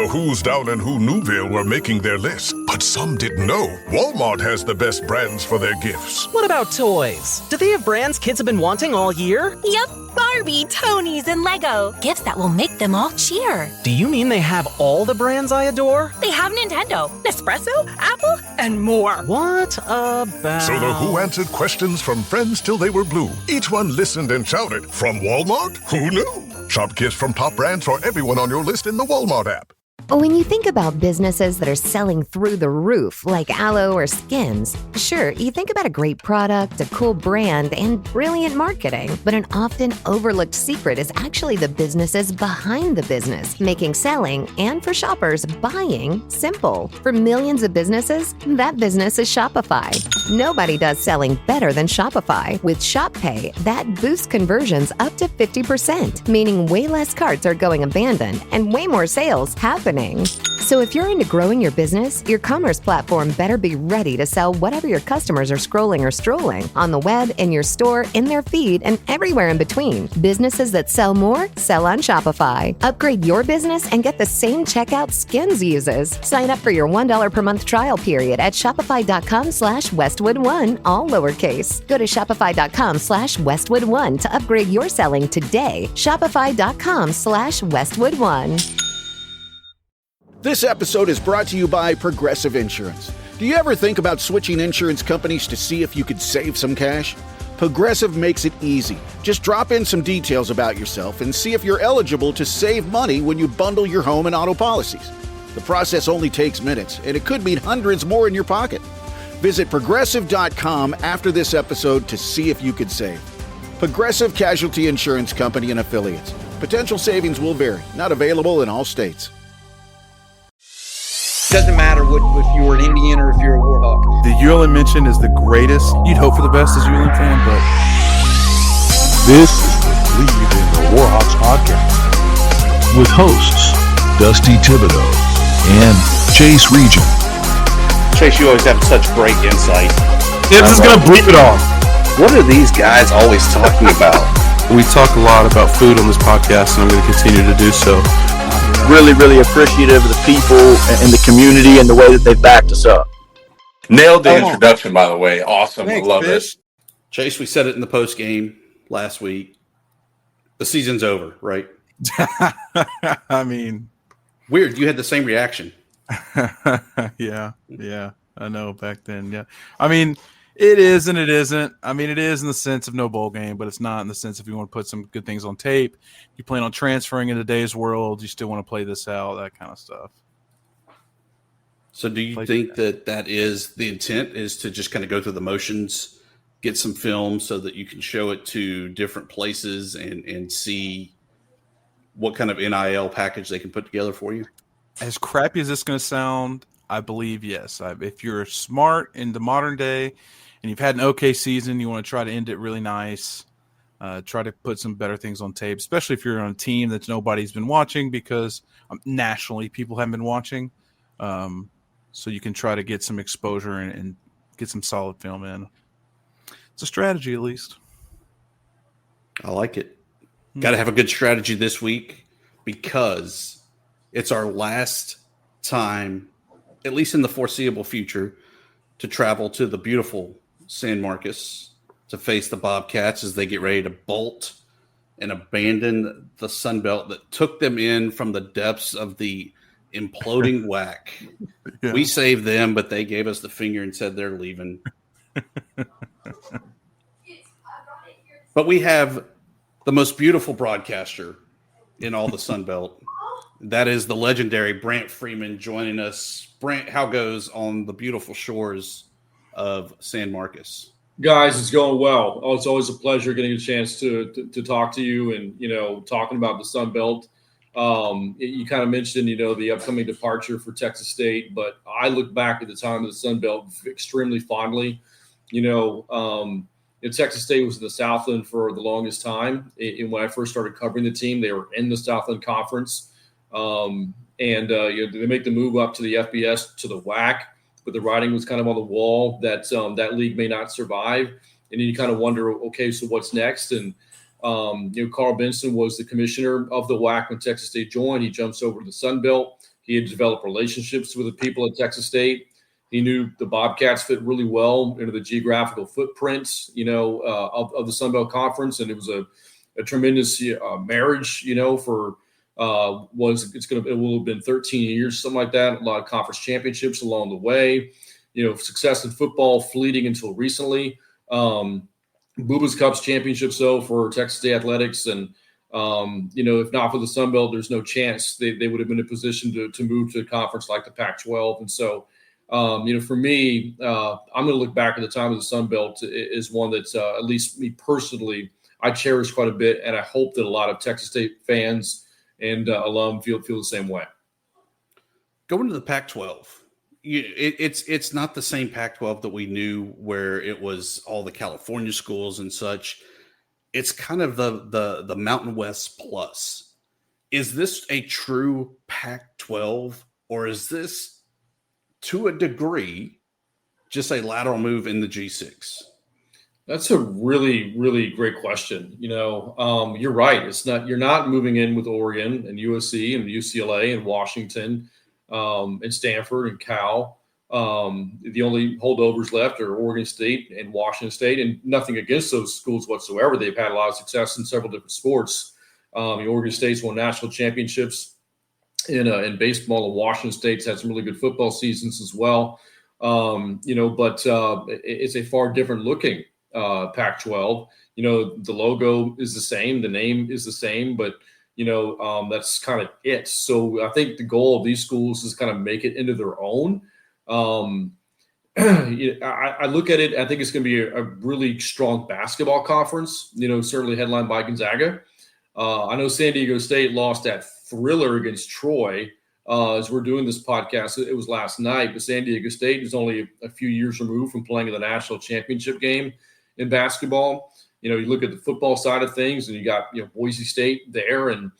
The Who's Down in Who Newville were making their list, but some didn't know Walmart has the best brands for their gifts. What about toys? Do they have brands kids have been wanting all year? Yep, Barbie, Tony's, and Lego. Gifts that will make them all cheer. Do you mean they have all the brands I adore? They have Nintendo, Nespresso, Apple, and more. What about... So the Who answered questions from friends till they were blue. Each one listened and shouted, from Walmart? Who knew? Shop gifts from top brands for everyone on your list in the Walmart app. When you think about businesses that are selling through the roof, like aloe or Skims, sure, you think about a great product, a cool brand, and brilliant marketing. But an often overlooked secret is actually the businesses behind the business, making selling, and for shoppers, buying, simple. For millions of businesses, that business is Shopify. Nobody does selling better than Shopify. With Shop Pay, that boosts conversions up to 50%, meaning way less carts are going abandoned and way more sales happening. So if you're into growing your business, your commerce platform better be ready to sell whatever your customers are scrolling or strolling on the web, in your store, in their feed, and everywhere in between. Businesses that sell more, sell on Shopify. Upgrade your business and get the same checkout Skims uses. Sign up for your $1 per month trial period at shopify.com/Westwood1, all lowercase. Go to shopify.com/Westwood1 to upgrade your selling today. Shopify.com/Westwood1. This episode is brought to you by Progressive Insurance. Do you ever think about switching insurance companies to see if you could save some cash? Progressive makes it easy. Just drop in some details about yourself and see if you're eligible to save money when you bundle your home and auto policies. The process only takes minutes, and it could mean hundreds more in your pocket. Visit Progressive.com after this episode to see if you could save. Progressive Casualty Insurance Company and Affiliates. Potential savings will vary. Not available in all states. Doesn't matter if you're an Indian or if you're a Warhawk. The Ulan mention is the greatest. You'd hope for the best as a Ulan fan, but this is the Bleav in the Warhawks podcast with hosts Dusty Thibodeaux and Chase Regian. Chase, you always have such great insight. Tibbs is going to bleep it all. What are these guys always talking about? We talk a lot about food on this podcast, and I'm going to continue to do so. Really, really appreciative of the people and the community and the way that they've backed us up. Nailed the introduction, by the way. Awesome. Thanks, I love Fish. it. Chase, we said it in the post game last week. The season's over, right? I mean, weird. You had the same reaction. yeah, I know back then. Yeah, I mean, it is and it isn't. I mean, it is in the sense of no bowl game, but it's not in the sense if you want to put some good things on tape. You plan on transferring in today's world. You still want to play this out, that kind of stuff. So do you think that is the intent, is to just kind of go through the motions, get some film so that you can show it to different places and see what kind of NIL package they can put together for you? As crappy as this is going to sound, I Bleav yes. If you're smart in the modern day and you've had an okay season, you want to try to end it really nice. Try to put some better things on tape, especially if you're on a team that nobody's been watching, because nationally people haven't been watching. So you can try to get some exposure and get some solid film in. It's a strategy, at least. I like it. Got to have a good strategy this week because it's our last time, at least in the foreseeable future, to travel to the beautiful San Marcos to face the Bobcats as they get ready to bolt and abandon the Sun Belt that took them in from the depths of the imploding WAC. Yeah. We saved them, but they gave us the finger and said they're leaving. But we have the most beautiful broadcaster in all the Sun Belt. That is the legendary Brant Freeman joining us. Brant, how goes on the beautiful shores of San Marcos? Guys, it's going well. Oh, it's always a pleasure getting a chance to talk to you and, talking about the Sun Belt. You kind of mentioned, the upcoming departure for Texas State, but I look back at the time of the Sun Belt extremely fondly. Texas State was in the Southland for the longest time. And when I first started covering the team, they were in the Southland Conference. They make the move up to the FBS, to the WAC, but the writing was kind of on the wall that that league may not survive. And then you kind of wonder, okay, so what's next? And, Carl Benson was the commissioner of the WAC when Texas State joined. He jumps over to the Sun Belt. He had developed relationships with the people at Texas State. He knew the Bobcats fit really well into the geographical footprints, of the Sun Belt Conference, and it was a tremendous marriage, for it will have been 13 years, something like that. A lot of conference championships along the way. Success in football fleeting until recently. Bubba's Cups championships, though, for Texas State athletics, and if not for the Sun Belt, there's no chance they would have been in a position to move to a conference like the Pac-12. And so, for me, I'm going to look back at the time of the Sun Belt as one that's at least me personally, I cherish quite a bit, and I hope that a lot of Texas State fans and alum feel the same way. Going to the Pac-12, it's not the same Pac-12 that we knew, where it was all the California schools and such. It's kind of the Mountain West plus. Is this a true Pac-12, or is this, to a degree, just a lateral move in the G6? That's a really, really great question. You're right. You're not moving in with Oregon and USC and UCLA and Washington and Stanford and Cal. The only holdovers left are Oregon State and Washington State, and nothing against those schools whatsoever. They've had a lot of success in several different sports. Oregon State's won national championships in baseball, and Washington State's had some really good football seasons as well. But it's a far different looking Pac-12. The logo is the same, the name is the same, but that's kind of it. So I think the goal of these schools is kind of make it into their own. I look at it, I think it's going to be a really strong basketball conference, certainly headlined by Gonzaga. I know San Diego State lost that thriller against Troy as we're doing this podcast. It was last night, but San Diego State is only a few years removed from playing in the national championship game in basketball. You look at the football side of things, and you got Boise State there, and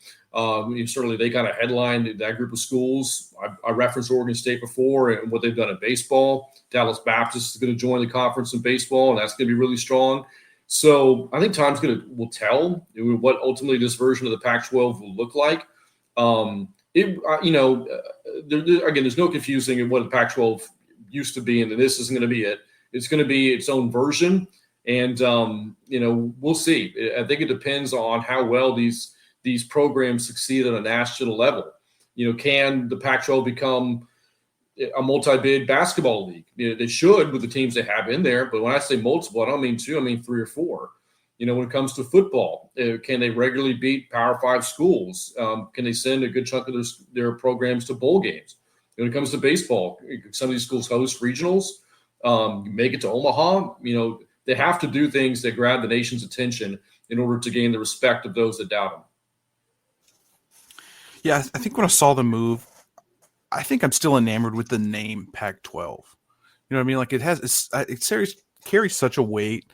certainly they kind of headlined that group of schools. I referenced Oregon State before and what they've done in baseball. Dallas Baptist is going to join the conference in baseball, and that's going to be really strong. So I think time's will tell what ultimately this version of the Pac-12 will look like. There's no confusing what the Pac-12 used to be, and this isn't going to be it. It's going to be its own version. And, we'll see. I think it depends on how well these programs succeed at a national level. Can the Pac-12 become a multi-bid basketball league? They should with the teams they have in there. But when I say multiple, I don't mean two, I mean three or four. When it comes to football, can they regularly beat Power 5 schools? Can they send a good chunk of their programs to bowl games? When it comes to baseball, some of these schools host regionals, make it to Omaha. They have to do things that grab the nation's attention in order to gain the respect of those that doubt them. Yeah, I think when I saw the move, I think I'm still enamored with the name Pac-12. You know what I mean? Like it carries such a weight.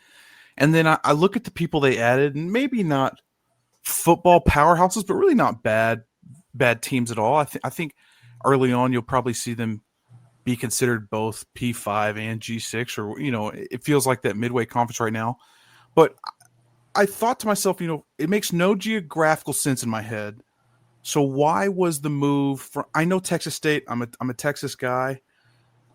And then I look at the people they added, and maybe not football powerhouses, but really not bad teams at all. I think early on you'll probably see them be considered both P5 and G6, or, it feels like that midway conference right now. But I thought to myself, it makes no geographical sense in my head. So why was the move I know Texas State, I'm a Texas guy,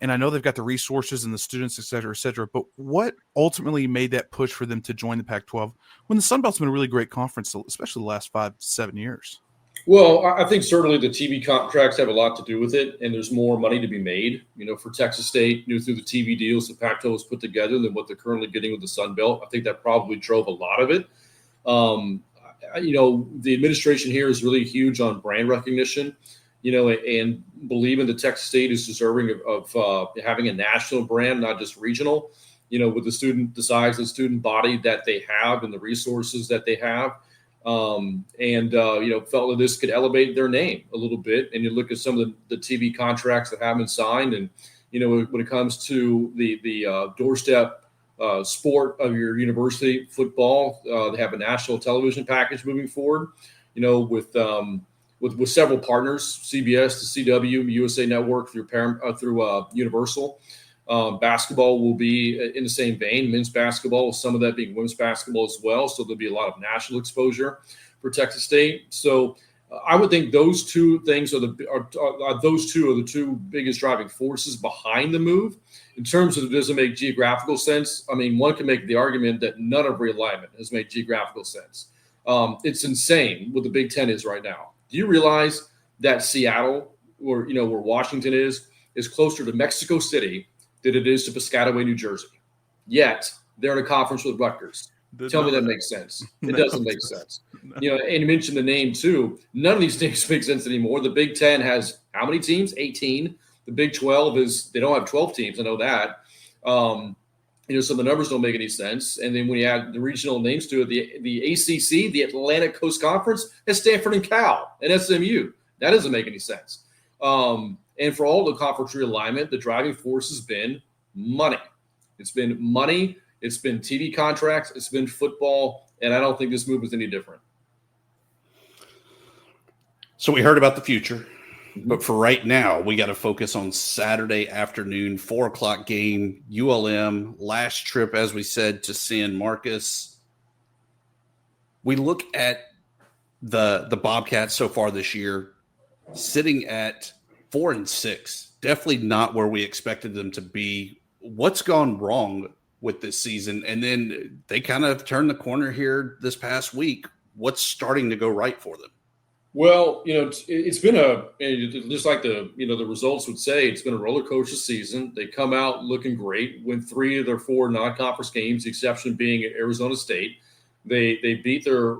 and I know they've got the resources and the students, et cetera, but what ultimately made that push for them to join the Pac-12 when the Sun Belt's been a really great conference, especially the last 5-7 years? Well, I think certainly the TV contracts have a lot to do with it, and there's more money to be made, for Texas State, through the TV deals the Pac-12 has put together than what they're currently getting with the Sun Belt. I think that probably drove a lot of it. The administration here is really huge on brand recognition, and believing that Texas State is deserving of having a national brand, not just regional, with the size of the student body that they have and the resources that they have. Felt that this could elevate their name a little bit. And you look at some of the TV contracts that have been signed, and when it comes to the doorstep sport of your university, football, they have a national television package moving forward. With several partners, CBS, the CW, USA Network through Universal. Basketball will be in the same vein, men's basketball, with some of that being women's basketball as well. So there'll be a lot of national exposure for Texas State. So I would think those two things are the two biggest driving forces behind the move. In terms of does it make geographical sense? I mean, one can make the argument that none of realignment has made geographical sense. It's insane what the Big Ten is right now. Do you realize that Seattle, where Washington is closer to Mexico City than it is to Piscataway, New Jersey? Yet they're in a conference with Rutgers. Tell me that makes sense. It doesn't make sense. No. And you mentioned the name too. None of these names make sense anymore. The Big Ten has how many teams? 18. The Big 12 they don't have 12 teams. I know that. So the numbers don't make any sense. And then when you add the regional names to it, the ACC, the Atlantic Coast Conference, has Stanford and Cal and SMU. That doesn't make any sense. And for all the conference realignment, the driving force has been money. It's been money. It's been TV contracts. It's been football. And I don't think this move is any different. So we heard about the future. But for right now, we got to focus on Saturday afternoon, 4:00 game, ULM, last trip, as we said, to San Marcos. We look at the Bobcats so far this year, sitting at 4-6, definitely not where we expected them to be. What's gone wrong with this season? And then they kind of turned the corner here this past week. What's starting to go right for them? Well, it's been just like the results would say, it's been a roller coaster season. They come out looking great, win 3 of their 4 non-conference games, the exception being Arizona State. They beat their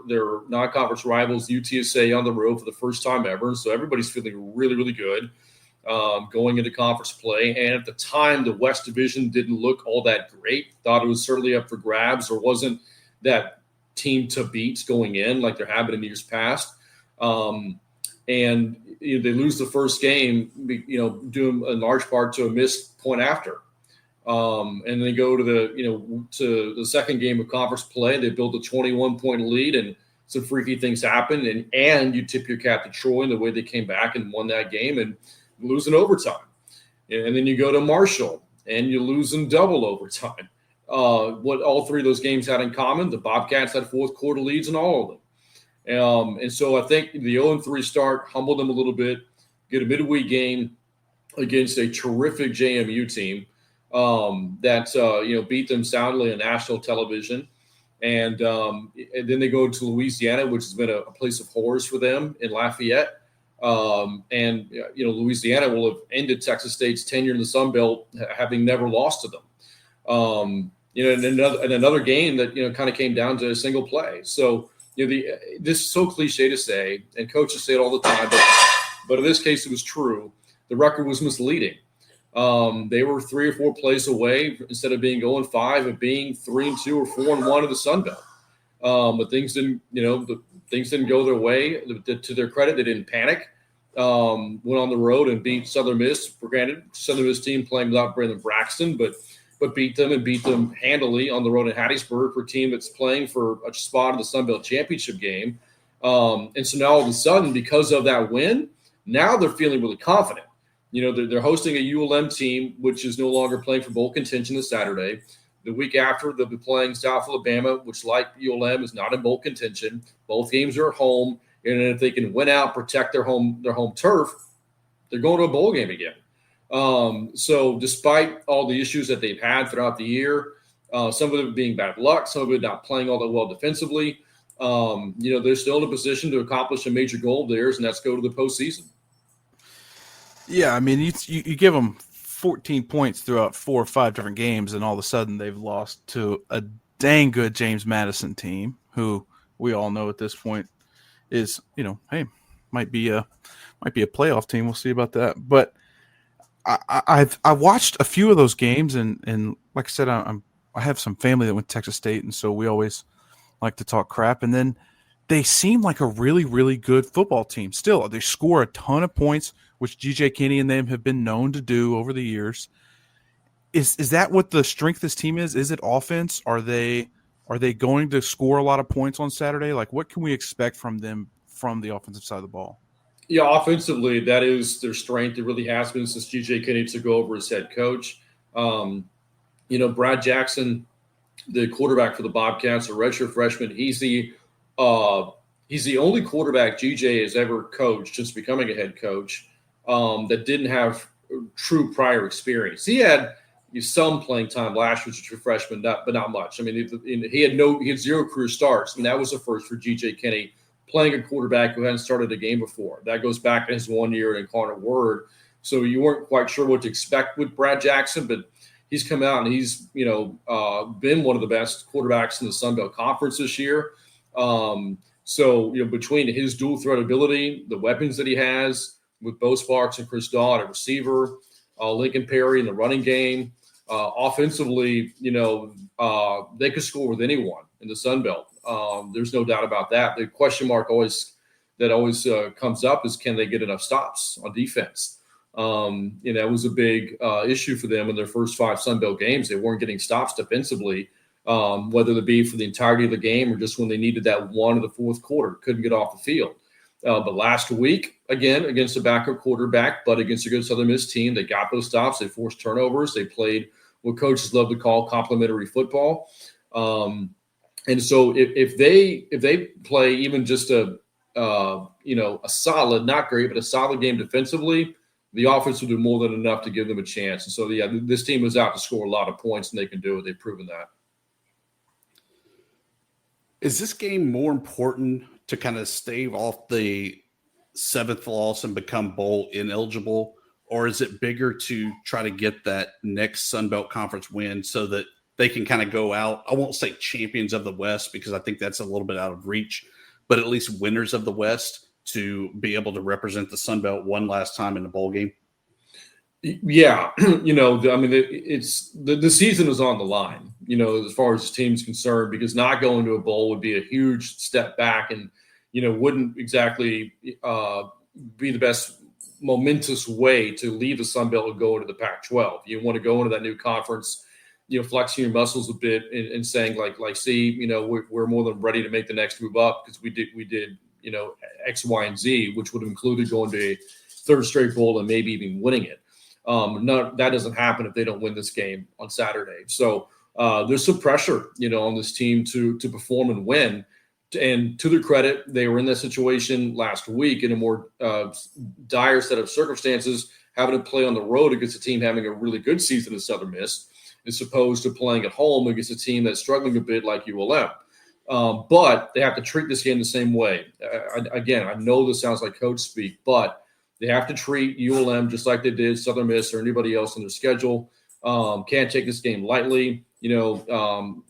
non-conference rivals UTSA on the road for the first time ever. So everybody's feeling really, really good going into conference play. And at the time, the West Division didn't look all that great. Thought it was certainly up for grabs, or wasn't that team to beat going in like there have been in years past. And they lose the first game, due in large part to a missed point after. And they go to the second game of conference play. They build a 21-point lead, and some freaky things happen. And you tip your cap to Troy in the way they came back and won that game and lose in overtime. And then you go to Marshall and you lose in double overtime. What all 3 of those games had in common, the Bobcats had fourth quarter leads in all of them. And so I think the 0-3 start humbled them a little bit, get a midweek game against a terrific JMU team that beat them soundly on national television. And then they go to Louisiana, which has been a place of horrors for them in Lafayette. Louisiana will have ended Texas State's tenure in the Sun Belt, having never lost to them. Another game that, kind of came down to a single play. So, this is so cliche to say, and coaches say it all the time, but in this case, it was true. The record was misleading. They were 3 or 4 plays away instead of being 0-5 of being 3-2 or 4-1 of the Sun Belt. But things didn't go their way. To their credit, they didn't panic. Went on the road and beat Southern Miss. For granted, Southern Miss team playing without Brandon Braxton, but beat them handily on the road in Hattiesburg for a team that's playing for a spot in the Sun Belt Championship game. And so now all of a sudden, because of that win, now they're feeling really confident. They're hosting a ULM team, which is no longer playing for bowl contention this Saturday. The week after, they'll be playing South Alabama, which, like ULM, is not in bowl contention. Both games are at home. And if they can win out, protect their home turf, they're going to a bowl game again. So despite all the issues that they've had throughout the year, some of it being bad luck, some of it not playing all that well defensively, they're still in a position to accomplish a major goal of theirs, and that's go to the postseason. Yeah, I mean, you give them 14 points throughout 4 or 5 different games, and all of a sudden they've lost to a dang good James Madison team, who we all know at this point is, might be a playoff team. We'll see about that, but I watched a few of those games, and like I said, I have some family that went to Texas State, and so we always like to talk crap. And then they seem like a really, really good football team. Still, they score a ton of points, which GJ Kinney and them have been known to do over the years. Is that what the strength of this team is? Is it offense? Are they going to score a lot of points on Saturday? Like, what can we expect from them from the offensive side of the ball? Yeah, offensively, that is their strength. It really has been since G.J. Kinney took over as head coach. Brad Jackson, the quarterback for the Bobcats, a redshirt freshman, he's the he's the only quarterback GJ has ever coached since becoming a head coach that didn't have true prior experience. He had some playing time last year as a freshman, but not much. I mean, he had 0 career starts. I mean, that was a first for GJ Kinney, playing a quarterback who hadn't started a game before. That goes back to his 1 year in Incarnate Word. So you weren't quite sure what to expect with Brad Jackson, but he's come out and he's been one of the best quarterbacks in the Sun Belt Conference this year. So between his dual threat ability, the weapons that he has with Bo Sparks and Chris Dodd at receiver, Lincoln Perry in the running game, offensively, they could score with anyone in the Sun Belt. There's no doubt about that. The question mark always comes up is, can they get enough stops on defense? It was a big issue for them in their first 5 Sun Belt games. They weren't getting stops defensively, whether it be for the entirety of the game or just when they needed that one in the fourth quarter, couldn't get off the field. But last week, again, against a backup quarterback, but against a good Southern Miss team, they got those stops. They forced turnovers. They played what coaches love to call complementary football. And so if they play even just a solid, not great, but a solid game defensively, the offense will do more than enough to give them a chance. And so, this team is out to score a lot of points, and they can do it. They've proven that. Is this game more important to kind of stave off the 7th loss and become bowl ineligible, or is it bigger to try to get that next Sun Belt Conference win so that they can kind of go out? I won't say champions of the West because I think that's a little bit out of reach, but at least winners of the West to be able to represent the Sun Belt one last time in the bowl game? Yeah. It's the season is on the line, as far as the team's concerned, because not going to a bowl would be a huge step back and, wouldn't exactly be the best momentous way to leave the Sun Belt and go into the Pac-12. You want to go into that new conference, flexing your muscles a bit and saying see, we're more than ready to make the next move up because we did X, Y, and Z, which would have included going to a 3rd straight bowl and maybe even winning it. No, that doesn't happen if they don't win this game on Saturday. So there's some pressure, on this team to perform and win. And to their credit, they were in that situation last week in a more dire set of circumstances, having to play on the road against a team having a really good season in Southern Miss, as opposed to playing at home against a team that's struggling a bit like ULM. But they have to treat this game the same way. I know this sounds like coach speak, but they have to treat ULM just like they did Southern Miss or anybody else on their schedule. Can't take this game lightly. ULM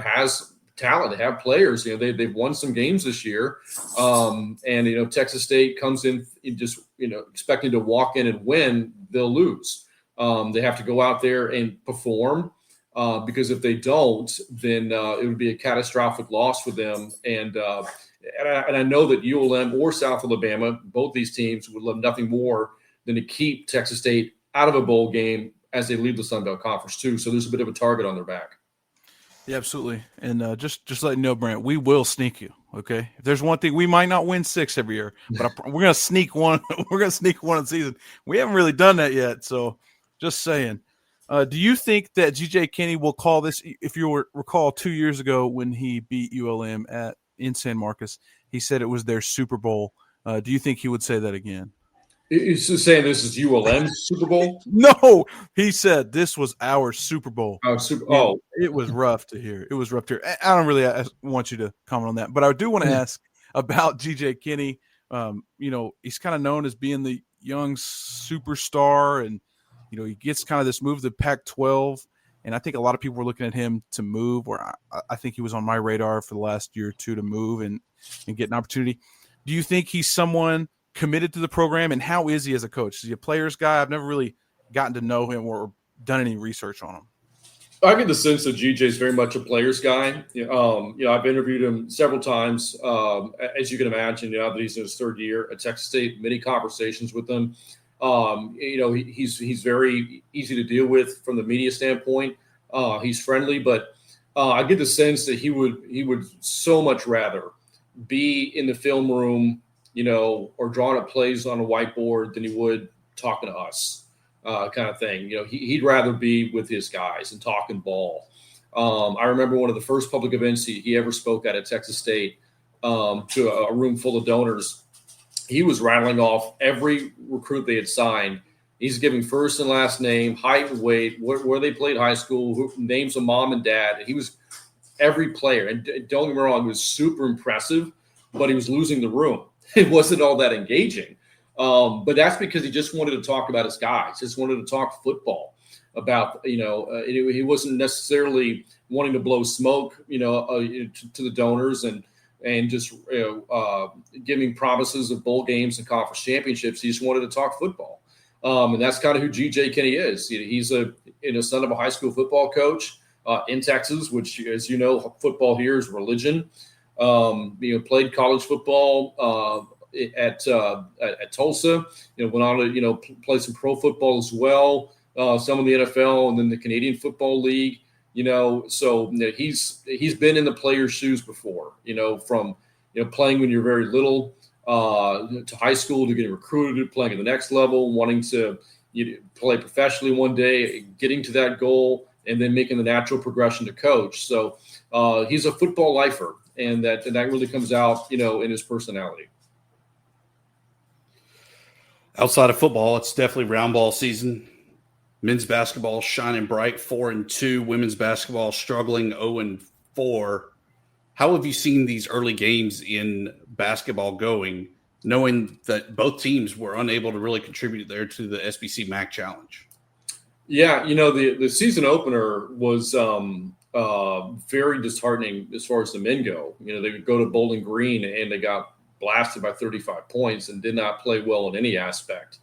has talent. They have players. They've won some games this year. And Texas State comes in just expecting to walk in and win. They'll lose. They have to go out there and perform. Because if they don't, then it would be a catastrophic loss for them. And I know that ULM or South Alabama, both these teams, would love nothing more than to keep Texas State out of a bowl game as they leave the Sun Belt Conference too. So there's a bit of a target on their back. Yeah, absolutely. And just letting you know, Brant, we will sneak you. Okay, if there's one thing, we might not win 6 every year, but we're gonna sneak one. We're gonna sneak one in the season. We haven't really done that yet, so just saying. Do you think that GJ Kinney will call this? If you recall 2 years ago when he beat ULM in San Marcos, he said it was their Super Bowl. Do you think he would say that again? He's just saying this is ULM's Super Bowl? No, he said this was our Super Bowl. It was rough to hear. It was rough to hear. I don't really want you to comment on that, but I do want to ask about GJ Kinney. He's kind of known as being the young superstar, and he gets kind of this move to the Pac-12, and I think a lot of people were looking at him to move, or I think he was on my radar for the last year or two to move and get an opportunity. Do you think he's someone committed to the program, and how is he as a coach? Is he a player's guy? I've never really gotten to know him or done any research on him. I get the sense that GJ is very much a player's guy. I've interviewed him several times. As you can imagine, now that he's in his 3rd year at Texas State, many conversations with him. He's very easy to deal with from the media standpoint. He's friendly, but I get the sense that he would so much rather be in the film room, or drawing up plays on a whiteboard than he would talking to us, kind of thing. He'd rather be with his guys and talking ball. I remember one of the first public events he ever spoke at Texas State. to a room full of donors. He was rattling off every recruit they had signed. He's giving first and last name, height and weight, where they played high school, names of mom and dad. He was every player. And don't get me wrong, it was super impressive, but he was losing the room. It wasn't all that engaging. But that's because he just wanted to talk about his guys, just wanted to talk football about, he wasn't necessarily wanting to blow smoke, to the donors and just giving promises of bowl games and conference championships. He just wanted to talk football. And that's kind of who G.J. Kinney is. He's a son of a high school football coach in Texas, which, as you know, football here is religion. Played college football at Tulsa. Went on to play some pro football as well. Some in the NFL and then the Canadian Football League. So he's been in the player's shoes before. From playing when you're very little. To high school, to getting recruited, playing at the next level, wanting to play professionally one day, getting to that goal, and then making the natural progression to coach. So he's a football lifer, and that really comes out, in his personality. Outside of football, it's definitely round ball season. Men's basketball shining bright, 4-2. Women's basketball struggling, 0-4. How have you seen these early games in basketball going, knowing that both teams were unable to really contribute there to the SBC MAC Challenge? Yeah, the season opener was very disheartening as far as the men go. They would go to Bowling Green and they got blasted by 35 points and did not play well in any aspect.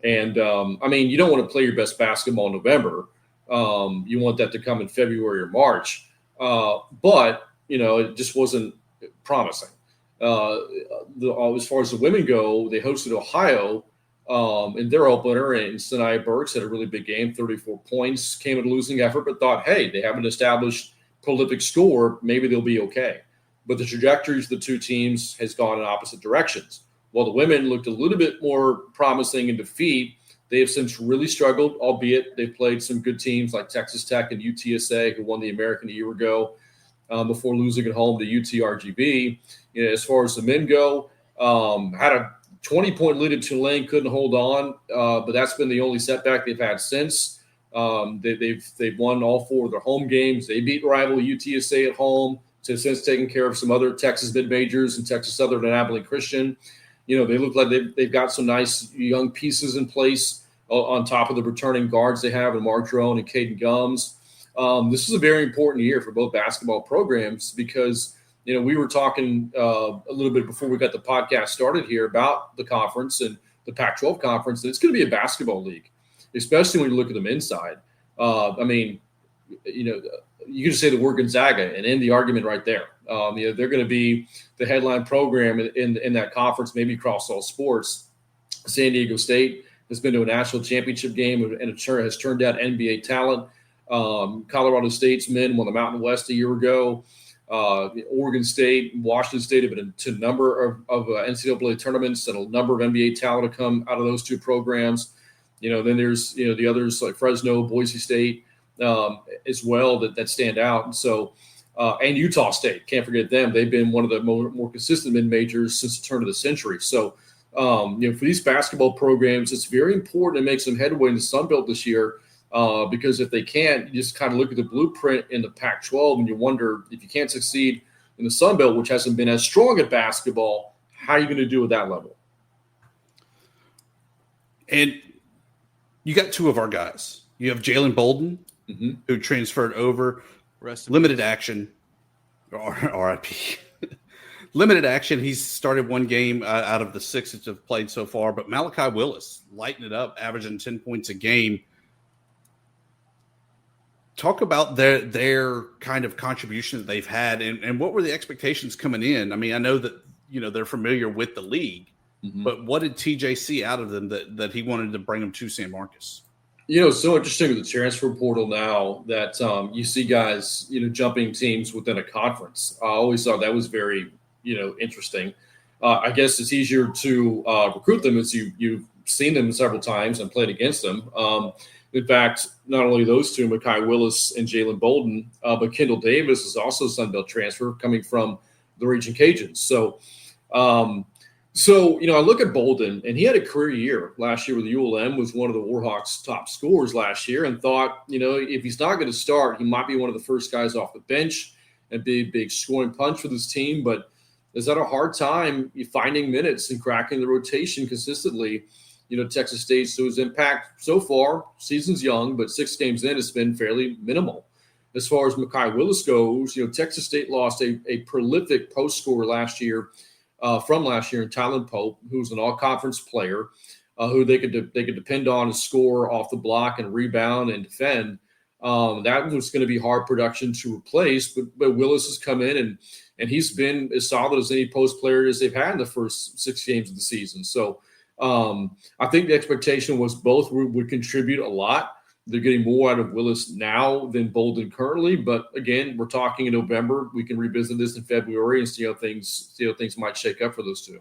And, you don't want to play your best basketball in November. You want that to come in February or March. But it just wasn't promising. As far as the women go, they hosted Ohio in their opener, and Sanaya Burks had a really big game, 34 points, came at a losing effort, but thought, hey, they have an established prolific score, maybe they'll be okay. But the trajectories of the two teams has gone in opposite directions. While the women looked a little bit more promising in defeat, they have since really struggled, albeit they've played some good teams like Texas Tech and UTSA, who won the American a year ago. Before losing at home to UTRGV. As far as the men go, had a 20-point lead at Tulane, couldn't hold on, but that's been the only setback they've had since. They've won all 4 of their home games. They beat rival UTSA at home, so since taken care of some other Texas mid-majors and Texas Southern and Abilene Christian. They look like they've got some nice young pieces in place on top of the returning guards they have in Mark Drone and Caden Gums. This is a very important year for both basketball programs because, we were talking a little bit before we got the podcast started here about the conference and the Pac-12 conference, and it's going to be a basketball league, especially when you look at the men's side. You can just say the word Gonzaga and end the argument right there. They're going to be the headline program in that conference, maybe across all sports. San Diego State has been to a national championship game and has turned out NBA talent. Colorado State's men won the Mountain West a year ago. Oregon State, Washington State have been to a number of NCAA tournaments, and a number of NBA talent have come out of those two programs. Then there's the others like Fresno, Boise State as well that stand out. And so and Utah State, can't forget them. They've been one of the more consistent mid-majors since the turn of the century. So for these basketball programs, it's very important to make some headway in the Sun Belt this year. Because if they can't, you just kind of look at the blueprint in the Pac-12 and you wonder if you can't succeed in the Sun Belt, which hasn't been as strong at basketball, how are you going to do at that level? And you got 2 of our guys. You have Jalen Bolden, who transferred over, limited action, RIP. Limited action. He's started 1 game out of the 6 that have played so far, but Malachi Willis lighting it up, averaging 10 points a game. Talk about their kind of contribution that they've had, and what were the expectations coming in? I know that they're familiar with the league, but what did TJ see out of them that he wanted to bring them to San Marcos? It's so interesting with the transfer portal now that you see guys jumping teams within a conference. I always thought that was very interesting. I guess it's easier to recruit them as you've seen them several times and played against them. In fact, not only those 2, Malachi Willis and Jalen Bolden, but Kendall Davis is also a Sun Belt transfer coming from the Regian Cajuns. So, I look at Bolden, and he had a career year last year with ULM, was one of the Warhawks' top scorers last year, and thought, if he's not going to start, he might be one of the first guys off the bench and be a big scoring punch for this team. But is that a hard time finding minutes and cracking the rotation consistently? Texas State, so his impact so far, season's young, but 6 games in, it's been fairly minimal. As far as Mekhi Willis goes, Texas State lost a prolific post scorer last year, from last year in Tylen Pope, who's an all-conference player, who they could depend on to score off the block and rebound and defend. That was going to be hard production to replace, but Willis has come in and he's been as solid as any post player as they've had in the first 6 games of the season. So I think the expectation was both would contribute a lot. They're getting more out of Willis now than Bolden currently. But again, we're talking in November. We can revisit this in February and see how things might shake up for those two.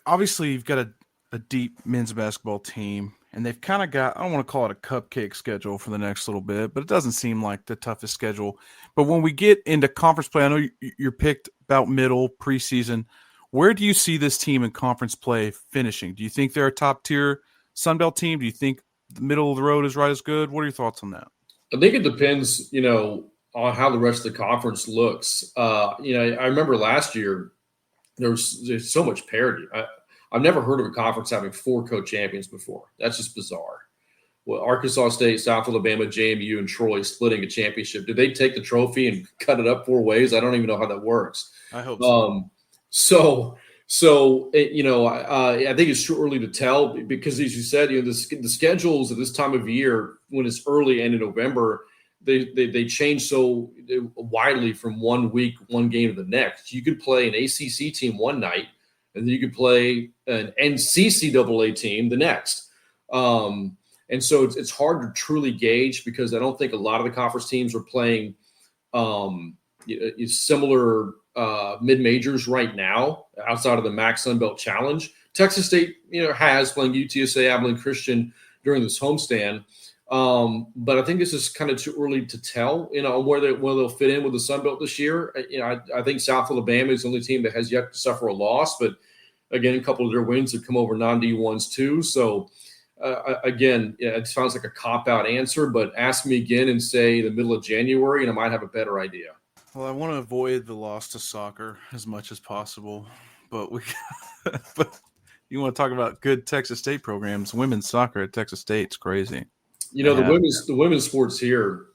Obviously you've got a deep men's basketball team, and they've kind of got, I don't want to call it a cupcake schedule for the next little bit, but it doesn't seem like the toughest schedule. But when we get into conference play, I know you're picked about middle preseason. Where do you see this team in conference play finishing? Do you think they're a top-tier Sun Belt team? Do you think the middle of the road is right as good? What are your thoughts on that? I think it depends, on how the rest of the conference looks. I remember last year there's so much parity. I've never heard of a conference having 4 co-champions before. That's just bizarre. Well, Arkansas State, South Alabama, JMU, and Troy splitting a championship. Did they take the trophy and cut it up 4 ways? I don't even know how that works. I hope so. So I think it's too early to tell because, as you said, the schedules at this time of year when it's early and in November, they change so widely from one week, one game to the next. You could play an ACC team one night, and then you could play an NCCAA team the next. And so it's hard to truly gauge because I don't think a lot of the conference teams are playing similar mid-majors right now outside of the MAC Sun Belt Challenge. Texas State, has playing UTSA, Abilene Christian during this homestand. But I think this is kind of too early to tell, where they'll fit in with the Sun Belt this year. I think South Alabama is the only team that has yet to suffer a loss, but again, a couple of their wins have come over non-D1s too. So again, it sounds like a cop-out answer, but ask me again in say the middle of January and I might have a better idea. Well, I want to avoid the loss to soccer as much as possible, but you want to talk about good Texas State programs. Women's soccer at Texas State's crazy. The women's sports here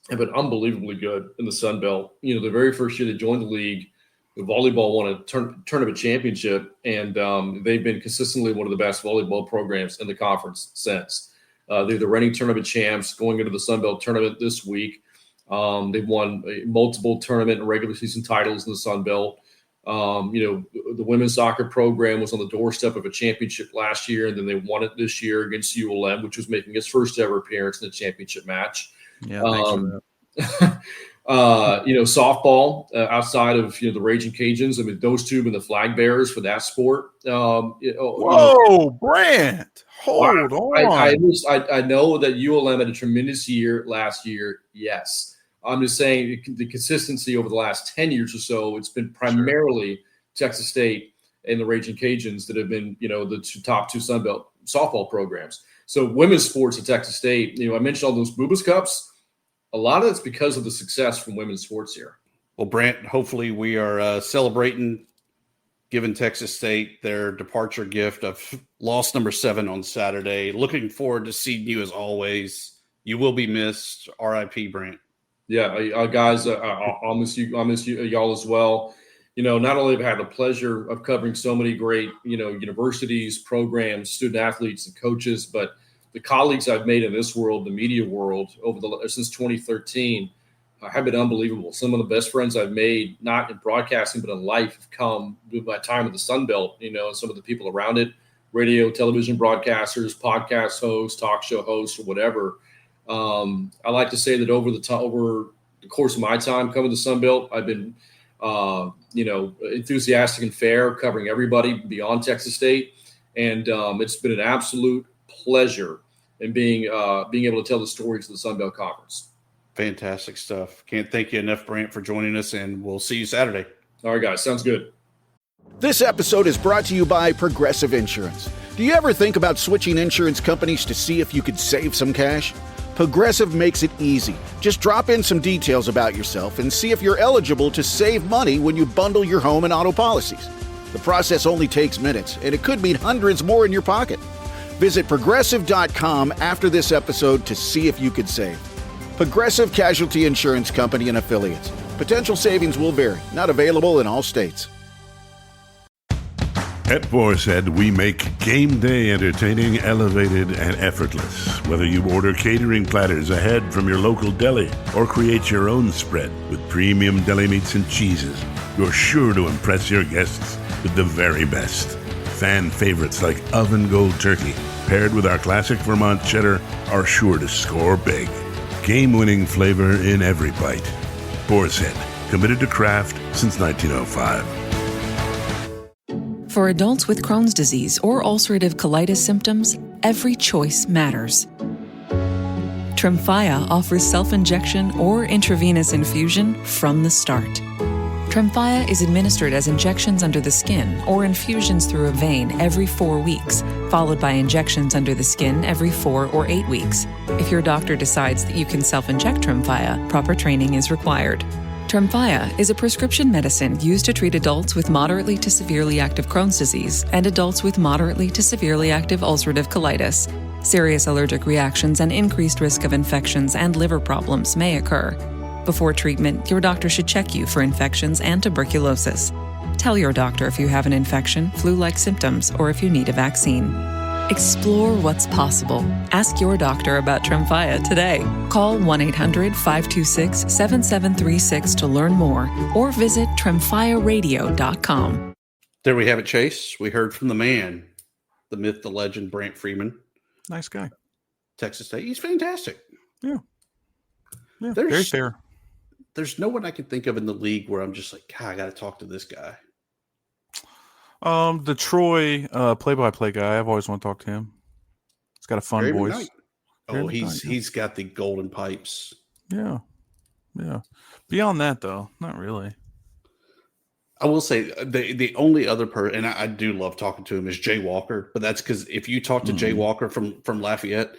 have been unbelievably good in the Sun Belt. The very first year they joined the league, the volleyball won a tournament championship, and they've been consistently one of the best volleyball programs in the conference since. They're the reigning tournament champs going into the Sun Belt tournament this week. They've won multiple tournament and regular season titles in the Sun Belt. The women's soccer program was on the doorstep of a championship last year, and then they won it this year against ULM, which was making its first ever appearance in the championship match. Yeah, thanks for that. Softball outside of the Regian Cajuns. I mean, those two have been the flag bearers for that sport. Whoa, Brant, hold on. I know that ULM had a tremendous year last year. Yes. I'm just saying the consistency over the last 10 years or so, it's been primarily Texas State and the Regian Cajuns that have been, the top 2 Sun Belt softball programs. So women's sports at Texas State, I mentioned all those Bubas Cups. A lot of that's because of the success from women's sports here. Well, Brant, hopefully we are celebrating giving Texas State their departure gift of loss number 7 on Saturday. Looking forward to seeing you as always. You will be missed. RIP, Brant. Yeah, guys, I'll miss you. I'll miss you, y'all as well. Not only have I had the pleasure of covering so many great, universities, programs, student athletes, and coaches, but the colleagues I've made in this world, the media world, since 2013, have been unbelievable. Some of the best friends I've made, not in broadcasting but in life, have come with my time in the Sun Belt. And some of the people around it, radio, television broadcasters, podcast hosts, talk show hosts, or whatever. I like to say that over the course of my time covering the Sun Belt, I've been, enthusiastic and fair, covering everybody beyond Texas State, and it's been an absolute pleasure in being able to tell the stories of the Sun Belt Conference. Fantastic stuff. Can't thank you enough, Brant, for joining us, and we'll see you Saturday. All right, guys. Sounds good. This episode is brought to you by Progressive Insurance. Do you ever think about switching insurance companies to see if you could save some cash? Progressive makes it easy. Just drop in some details about yourself and see if you're eligible to save money when you bundle your home and auto policies. The process only takes minutes, and it could mean hundreds more in your pocket. Visit Progressive.com after this episode to see if you could save. Progressive Casualty Insurance Company and Affiliates. Potential savings will vary. Not available in all states. At Boar's Head, we make game day entertaining elevated and effortless. Whether you order catering platters ahead from your local deli or create your own spread with premium deli meats and cheeses, you're sure to impress your guests with the very best. Fan favorites like Oven Gold Turkey, paired with our classic Vermont cheddar, are sure to score big. Game-winning flavor in every bite. Boar's Head, committed to craft since 1905. For adults with Crohn's disease or ulcerative colitis symptoms, every choice matters. Tremfya offers self-injection or intravenous infusion from the start. Tremfya is administered as injections under the skin or infusions through a vein every 4 weeks, followed by injections under the skin every 4 or 8 weeks. If your doctor decides that you can self-inject Tremfya, proper training is required. Tremfya is a prescription medicine used to treat adults with moderately to severely active Crohn's disease and adults with moderately to severely active ulcerative colitis. Serious allergic reactions and increased risk of infections and liver problems may occur. Before treatment, your doctor should check you for infections and tuberculosis. Tell your doctor if you have an infection, flu-like symptoms, or if you need a vaccine. Explore what's possible. Ask your doctor about Tremfya today. Call 1-800-526-7736 to learn more or visit tremfyaradio.com. There we have it, Chase. We heard from the man, the myth, the legend, Brant Freeman. Nice guy. Texas State. He's fantastic. Yeah, very fair. There's no one I can think of in the league where I'm just like, God, I got to talk to this guy. The Troy play-by-play guy, I've always wanted to talk to him. He's got a fun Gary voice. McKnight. Oh, he's got the golden pipes. Yeah. Beyond that, though, not really. I will say the only other person, and I do love talking to him, is Jay Walker. But that's because if you talk to Jay Walker from Lafayette,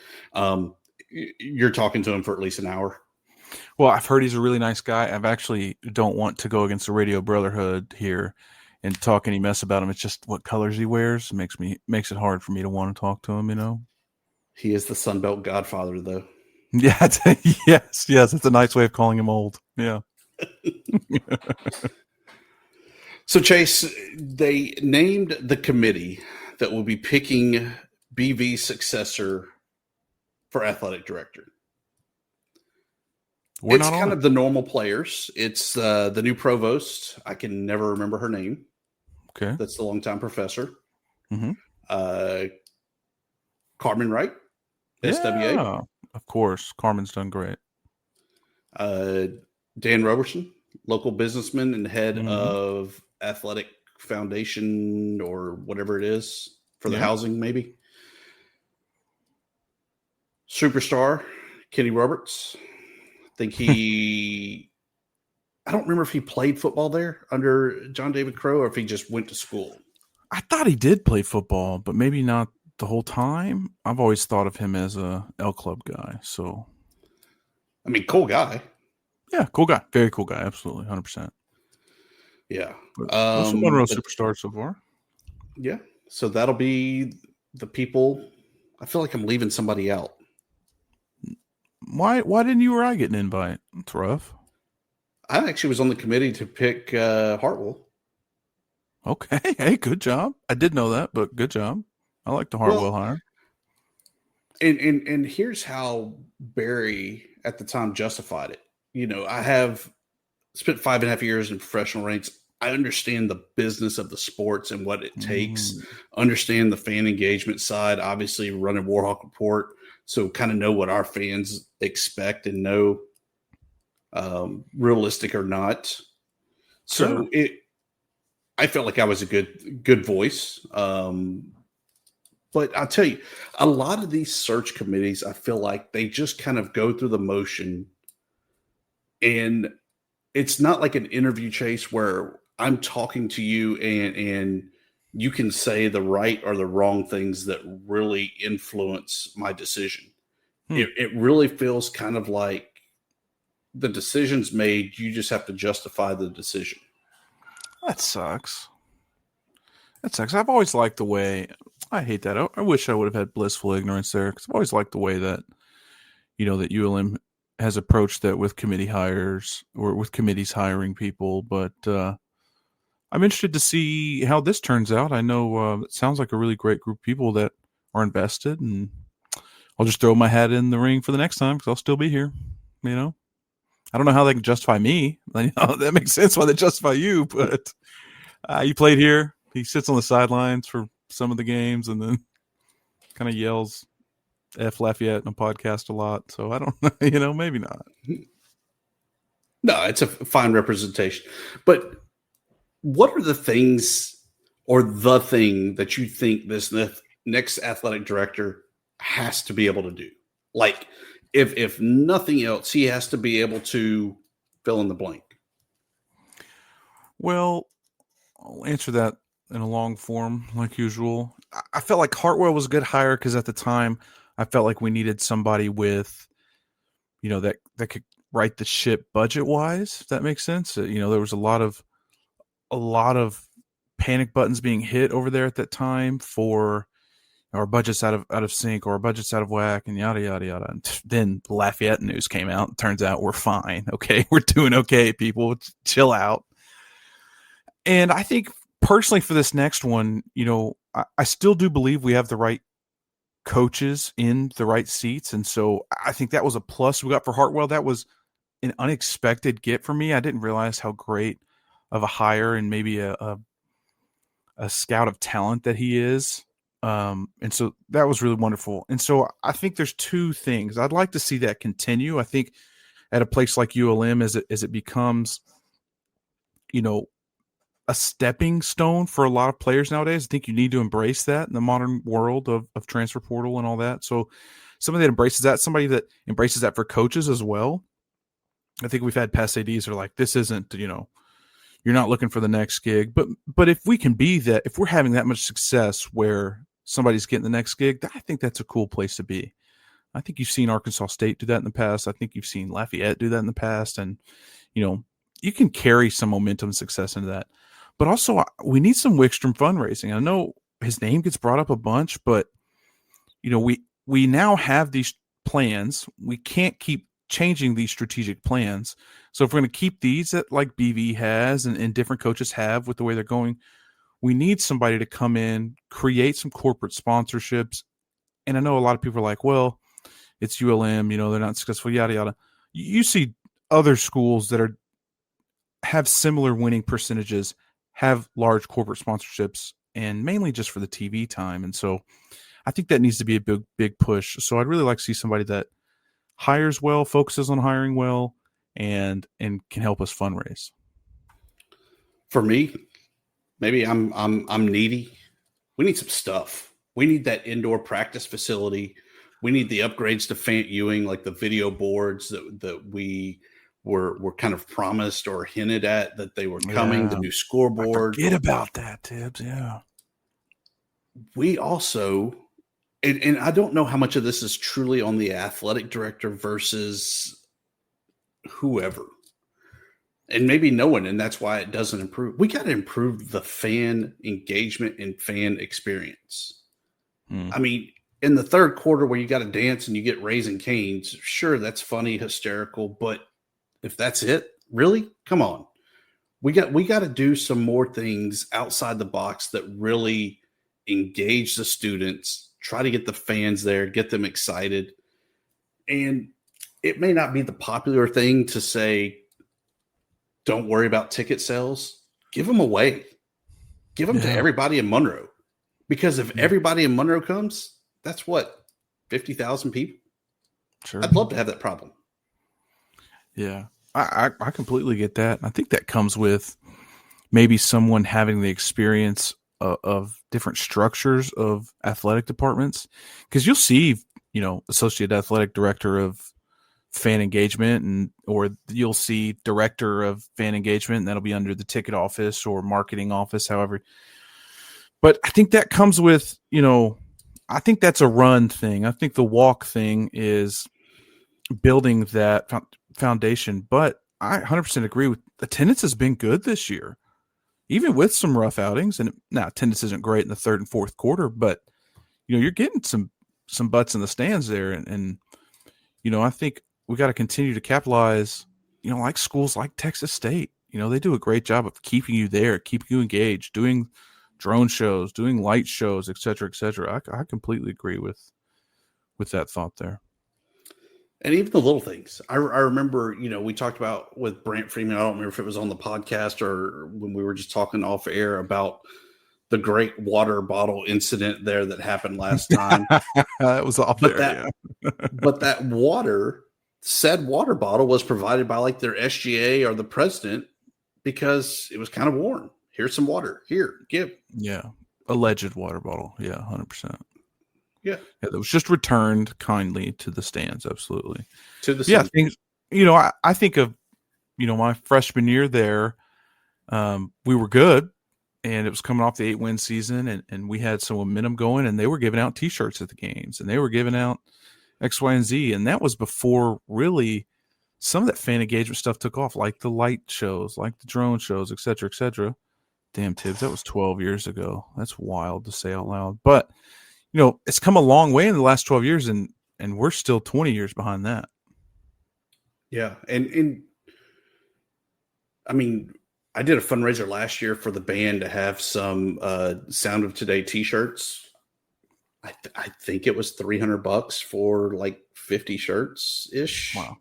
you're talking to him for at least an hour. Well, I've heard he's a really nice guy. I've actually don't want to go against the Radio Brotherhood here and talk any mess about him. It's just what colors he wears makes it hard for me to want to talk to him, you know. He is the Sunbelt Godfather, though. Yeah, yes, it's a nice way of calling him old. Yeah. So, Chase, they named the committee that will be picking BV's successor for athletic director. It's kind of the normal players. It's the new provost. I can never remember her name. Okay. That's the longtime professor. Mm-hmm. Carmen Wright, SWA. Yeah, of course. Carmen's done great. Dan Roberson, local businessman and head of Athletic Foundation or whatever it is for the housing, maybe. Superstar, Kenny Roberts. I think I don't remember if he played football there under John David Crow or if he just went to school. I thought he did play football, but maybe not the whole time. I've always thought of him as a L Club guy. So, I mean, cool guy. Yeah, cool guy. Very cool guy. Absolutely. 100%. Yeah. Monroe superstar so far. Yeah. So that'll be the people. I feel like I'm leaving somebody out. Why didn't you or I get an invite? It's rough. I actually was on the committee to pick Hartwell. Okay. Hey, good job. I did know that, but good job. I like the Hartwell hire. And here's how Barry at the time justified it. You know, I have spent 5.5 years in professional ranks. I understand the business of the sports and what it takes. Understand the fan engagement side. Obviously, running Warhawk Report, so kind of know what our fans expect and know, realistic or not. So I felt like I was a good voice. But I'll tell you, a lot of these search committees, I feel like they just kind of go through the motion And it's not like an interview, Chase, where I'm talking to you and you can say the right or the wrong things that really influence my decision. It really feels kind of like the decision's made. You just have to justify the decision. That sucks. I've always liked the way, I hate that. I wish I would have had blissful ignorance there, because I've always liked the way that, that ULM has approached that with committee hires or with committees hiring people. But I'm interested to see how this turns out. I know it sounds like a really great group of people that are invested, and I'll just throw my hat in the ring for the next time, because I'll still be here. I don't know how they can justify me. That makes sense why they justify you, but you played here. He sits on the sidelines for some of the games and then kind of yells F Lafayette in a podcast a lot. So I don't know, maybe not. No, it's a fine representation. But what are the things or the thing that you think this next athletic director has to be able to do? Like, if nothing else, he has to be able to fill in the blank. Well, I'll answer that in a long form, like usual. I felt like Hartwell was a good hire because at the time I felt like we needed somebody with, that could right the ship budget wise. If that makes sense. There was a lot of panic buttons being hit over there at that time for our budget's out of sync or our budget's out of whack and yada yada yada. And then the Lafayette news came out. Turns out we're fine. Okay, we're doing okay. People, chill out. And I think personally for this next one, I still do believe we have the right coaches in the right seats. And so I think that was a plus we got for Hartwell. That was an unexpected get for me. I didn't realize how great of a hire and maybe a scout of talent that he is. And so that was really wonderful. And so I think there's two things. I'd like to see that continue. I think at a place like ULM, as it becomes, a stepping stone for a lot of players nowadays. I think you need to embrace that in the modern world of transfer portal and all that. So somebody that embraces that, somebody that embraces that for coaches as well. I think we've had past ADs that are like, this isn't, you're not looking for the next gig. But if we can be that, if we're having that much success where somebody's getting the next gig, I think that's a cool place to be. I think you've seen Arkansas State do that in the past. I think you've seen Lafayette do that in the past. And, you can carry some momentum and success into that. But also, we need some Wickstrom fundraising. I know his name gets brought up a bunch, but we now have these plans. We can't keep changing these strategic plans. So if we're going to keep these that like BV has and different coaches have with the way they're going, we need somebody to come in, create some corporate sponsorships. And I know a lot of people are like, well, it's ULM, they're not successful, yada yada. You see other schools that have similar winning percentages, have large corporate sponsorships, and mainly just for the TV time. And so I think that needs to be a big push. So I'd really like to see somebody that hires well, focuses on hiring well, and can help us fundraise. For me, maybe I'm needy. We need some stuff. We need that indoor practice facility. We need the upgrades to Fant Ewing, like the video boards that we were kind of promised or hinted at that they were coming, the new scoreboard. Forget about that, Tibbs. Yeah. We also, and I don't know how much of this is truly on the athletic director versus whoever. And maybe no one, and that's why it doesn't improve. We got to improve the fan engagement and fan experience. I mean, in the third quarter where you got to dance and you get Raising Cane's, sure, that's funny, hysterical, but if that's it, really? Come on. We got to do some more things outside the box that really engage the students, try to get the fans there, get them excited. And it may not be the popular thing to say, don't worry about ticket sales. Give them away. Give them to everybody in Monroe. Because if everybody in Monroe comes, that's what, 50,000 people? Sure. I'd love to have that problem. Yeah, I completely get that. I think that comes with maybe someone having the experience of different structures of athletic departments. Because you'll see, associate athletic director of fan engagement, or you'll see director of fan engagement, and that'll be under the ticket office or marketing office, however. But I think that comes with, I think that's a run thing. I think the walk thing is building that foundation. But I 100% agree with attendance has been good this year, even with some rough outings. And now attendance isn't great in the third and fourth quarter, but you're getting some butts in the stands there. And I think we got to continue to capitalize, like schools like Texas State. They do a great job of keeping you there, keeping you engaged, doing drone shows, doing light shows, et cetera, et cetera. I completely agree with that thought there. And even the little things. I remember, we talked about with Brant Freeman. I don't remember if it was on the podcast or when we were just talking off air about the great water bottle incident there that happened last time. That was off there. But that said water bottle was provided by like their SGA or the president because it was kind of warm. Here's some water. Here, give. Yeah. Alleged water bottle. Yeah, 100%. Yeah. That was just returned kindly to the stands. Absolutely. To the stands. Yeah. I think of, my freshman year there, we were good, and it was coming off the 8-win season, and we had some momentum going, and they were giving out T-shirts at the games, and they were giving out X, Y, and Z. And that was before really some of that fan engagement stuff took off, like the light shows, like the drone shows, et cetera, et cetera. Damn, Tibbs, that was 12 years ago. That's wild to say out loud. But, it's come a long way in the last 12 years, and we're still 20 years behind that. Yeah. And I mean, I did a fundraiser last year for the band to have some Sound of Today T-shirts. I think it was $300 for like 50 shirts ish. Wow.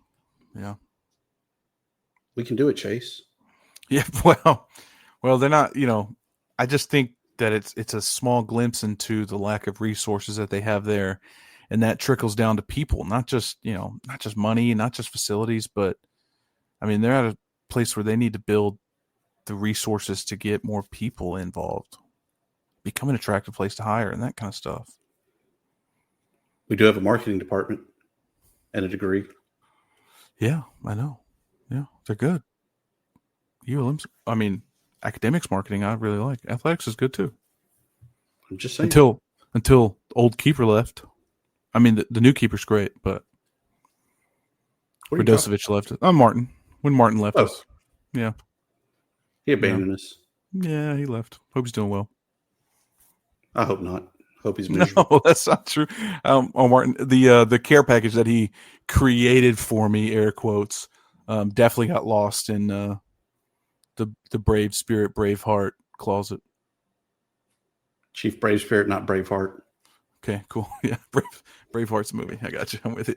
Yeah. We can do it, Chase. Yeah. Well, they're not, I just think that it's a small glimpse into the lack of resources that they have there. And that trickles down to people, not just money, not just facilities, but I mean, they're at a place where they need to build the resources to get more people involved, become an attractive place to hire, and that kind of stuff. We do have a marketing department and a degree. Yeah, I know. Yeah, they're good. Academics marketing, I really like. Athletics is good too. I'm just saying. Until old keeper left. I mean, the new keeper's great, but Radosevic left. Martin. When Martin left us. Yeah. He abandoned us. Yeah, he left. Hope he's doing well. I hope not. Hope he's miserable. No, that's not true. Martin, the care package that he created for me, air quotes, definitely got lost in the Brave Spirit, Brave Heart closet. Chief Brave Spirit, not Brave Heart. Okay, cool. Yeah, Brave Heart's a movie. I got you. I'm with you.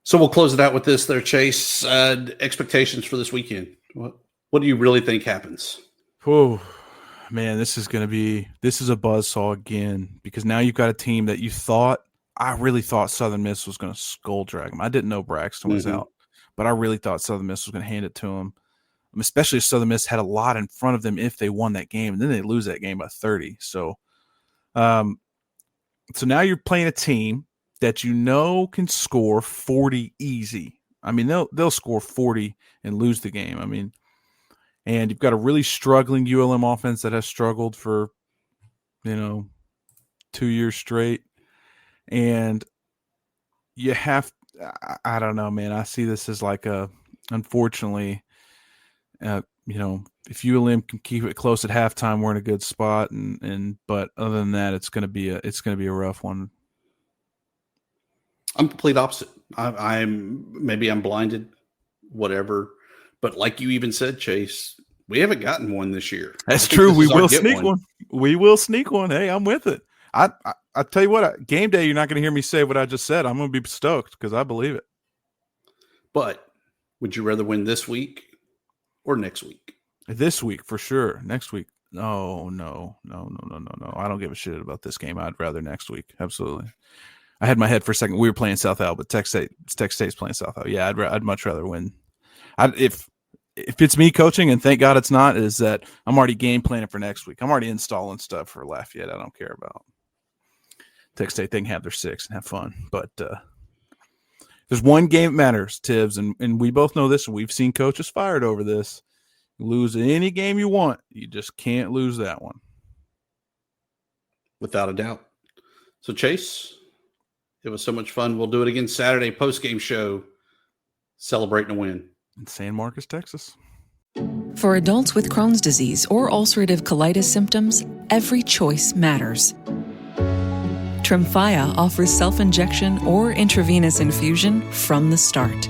So we'll close it out with this there, Chase. Expectations for this weekend. What do you really think happens? Oh, man, this is a buzzsaw again, because now you've got a team that I really thought Southern Miss was going to skull drag them. I didn't know Braxton was out, but I really thought Southern Miss was going to hand it to them, especially if Southern Miss had a lot in front of them if they won that game, and then they lose that game by 30. So now you're playing a team that can score 40 easy. I mean, they'll score 40 and lose the game. I mean, and you've got a really struggling ULM offense that has struggled for, 2 years straight. And you have, I don't know, man. I see this as like unfortunately, if ULM can keep it close at halftime, we're in a good spot. But other than that, it's going to be a rough one. I'm complete opposite. I'm blinded, whatever. But like you even said, Chase, we haven't gotten one this year. That's true. We will sneak one. We will sneak one. Hey, I'm with it. I tell you what, game day, you're not going to hear me say what I just said. I'm going to be stoked because I believe it. But would you rather win this week or next week? This week, for sure. Next week. No. I don't give a shit about this game. I'd rather next week. Absolutely. I had my head for a second. We were playing South Al, but Texas State's playing South Al. Yeah, I'd much rather win. If it's me coaching, and thank God it's not, is that I'm already game planning for next week. I'm already installing stuff for Lafayette. I don't care about Texas State. They can have their 6 and have fun. But There's one game that matters, Tibbs, and we both know this, and we've seen coaches fired over this. You lose any game you want. You just can't lose that one. Without a doubt. So, Chase, it was so much fun. We'll do it again Saturday, post-game show, celebrating a win. In San Marcos, Texas. For adults with Crohn's disease or ulcerative colitis symptoms, every choice matters. Tremfya offers self-injection or intravenous infusion from the start.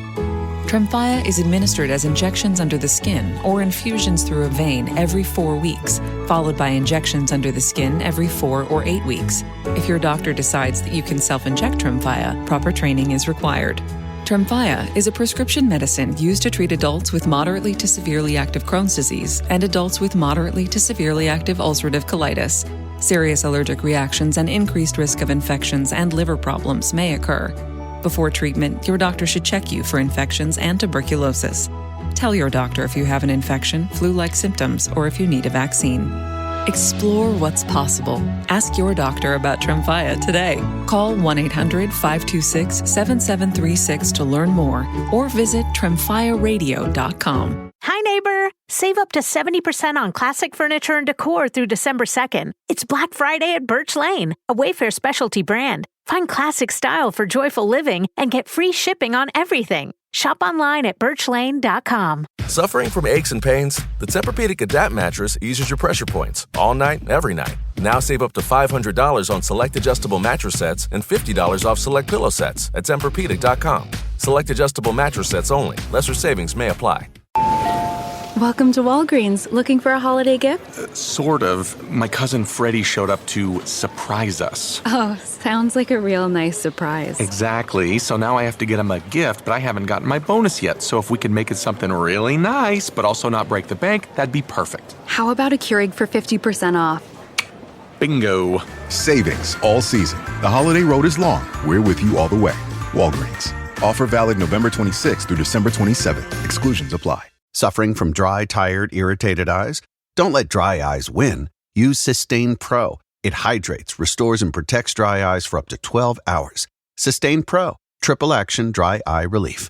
Tremfya is administered as injections under the skin or infusions through a vein every 4 weeks, followed by injections under the skin every 4 or 8 weeks. If your doctor decides that you can self-inject Tremfya, proper training is required. Tremfya is a prescription medicine used to treat adults with moderately to severely active Crohn's disease and adults with moderately to severely active ulcerative colitis. Serious allergic reactions and increased risk of infections and liver problems may occur. Before treatment, your doctor should check you for infections and tuberculosis. Tell your doctor if you have an infection, flu-like symptoms, or if you need a vaccine. Explore what's possible. Ask your doctor about Tremfya today. Call 1-800-526-7736 to learn more or visit tremfyaradio.com. Hi, neighbor. Save up to 70% on classic furniture and decor through December 2nd. It's Black Friday at Birch Lane, a Wayfair specialty brand. Find classic style for joyful living and get free shipping on everything. Shop online at birchlane.com. Suffering from aches and pains? The Tempur-Pedic Adapt mattress eases your pressure points all night, every night. Now save up to $500 on select adjustable mattress sets and $50 off select pillow sets at Tempur-Pedic.com. Select adjustable mattress sets only. Lesser savings may apply. Welcome to Walgreens. Looking for a holiday gift? Sort of. My cousin Freddie showed up to surprise us. Oh, sounds like a real nice surprise. Exactly. So now I have to get him a gift, but I haven't gotten my bonus yet. So if we could make it something really nice, but also not break the bank, that'd be perfect. How about a Keurig for 50% off? Bingo. Savings all season. The holiday road is long. We're with you all the way. Walgreens. Offer valid November 26th through December 27th. Exclusions apply. Suffering from dry, tired, irritated eyes? Don't let dry eyes win. Use Sustain Pro. It hydrates, restores, and protects dry eyes for up to 12 hours. Sustain Pro. Triple action dry eye relief.